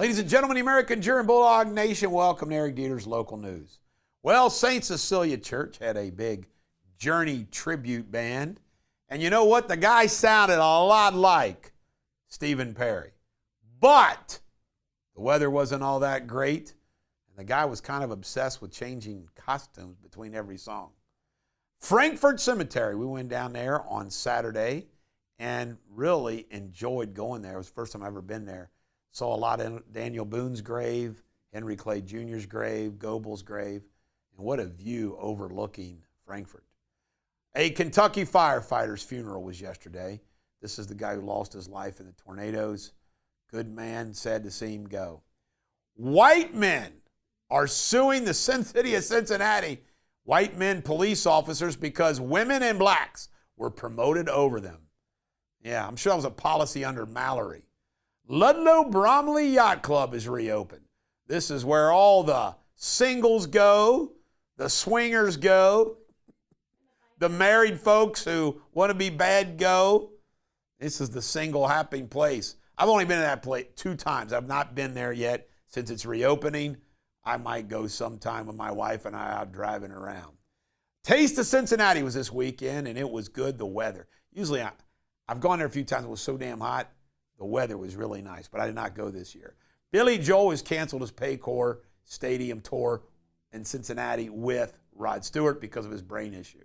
Ladies and gentlemen, the American Jew and Bulldog Nation, welcome to Eric Deters Local News. Well, St. Cecilia Church had a big Journey tribute band. And you know what? The guy sounded a lot like Stephen Perry. But the weather wasn't all that great. And the guy was kind of obsessed with changing costumes between every song. Frankfort Cemetery, we went down there on Saturday and really enjoyed going there. It was the first time I've ever been there. Saw a lot of Daniel Boone's grave, Henry Clay Jr.'s grave, Goebel's grave, and what a view overlooking Frankfort. A Kentucky firefighter's funeral was yesterday. This is the guy who lost his life in the tornadoes. Good man, sad to see him go. White men are suing the city of Cincinnati, white men police officers, because women and blacks were promoted over them. Yeah, I'm sure that was a policy under Mallory. Ludlow Bromley Yacht Club is reopened. This is where all the singles go, the swingers go, the married folks who want to be bad go. This is the single happy place. I've only been to that place 2 times. I've not been there yet since it's reopening. I might go sometime with my wife and I out driving around. Taste of Cincinnati was this weekend, and it was good, the weather. Usually I've gone there a few times. It was so damn hot. The weather was really nice, but I did not go this year. Billy Joel has canceled his Paycor Stadium tour in Cincinnati with Rod Stewart because of his brain issue.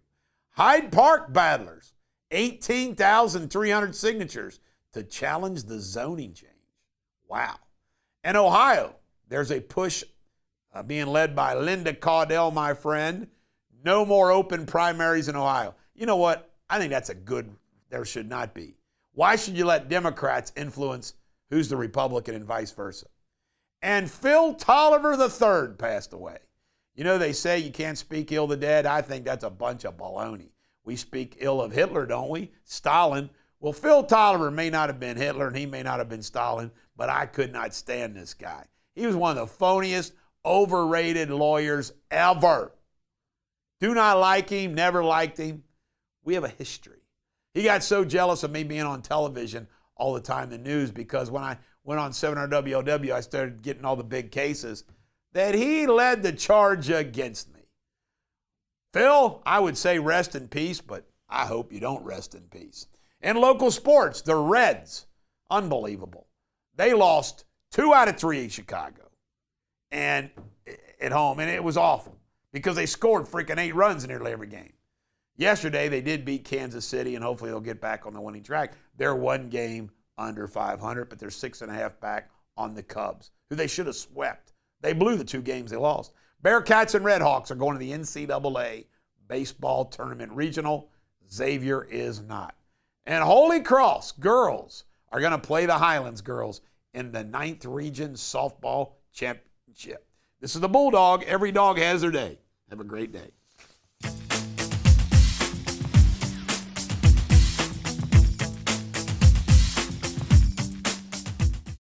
Hyde Park battlers, 18,300 signatures to challenge the zoning change. Wow. And Ohio, there's a push being led by Linda Caudell, my friend. No more open primaries in Ohio. You know what? I think that's there should not be. Why should you let Democrats influence who's the Republican and vice versa? And Phil Tolliver III passed away. You know, they say you can't speak ill of the dead. I think that's a bunch of baloney. We speak ill of Hitler, don't we? Stalin. Well, Phil Tolliver may not have been Hitler and he may not have been Stalin, but I could not stand this guy. He was one of the phoniest, overrated lawyers ever. Do not like him, never liked him. We have a history. He got so jealous of me being on television all the time, the news, because when I went on 700 WOW, I started getting all the big cases, that he led the charge against me. Phil, I would say rest in peace, but I hope you don't rest in peace. In local sports, the Reds, unbelievable. They lost 2 out of 3 in Chicago and at home, and it was awful because they scored freaking 8 runs in nearly every game. Yesterday, they did beat Kansas City, and hopefully they'll get back on the winning track. They're 1 game under 500, but they're 6.5 back on the Cubs, who they should have swept. They blew the 2 games they lost. Bearcats and Redhawks are going to the NCAA baseball tournament regional. Xavier is not. And Holy Cross girls are going to play the Highlands girls in the 9th Region Softball Championship. This is the Bulldog. Every dog has their day. Have a great day.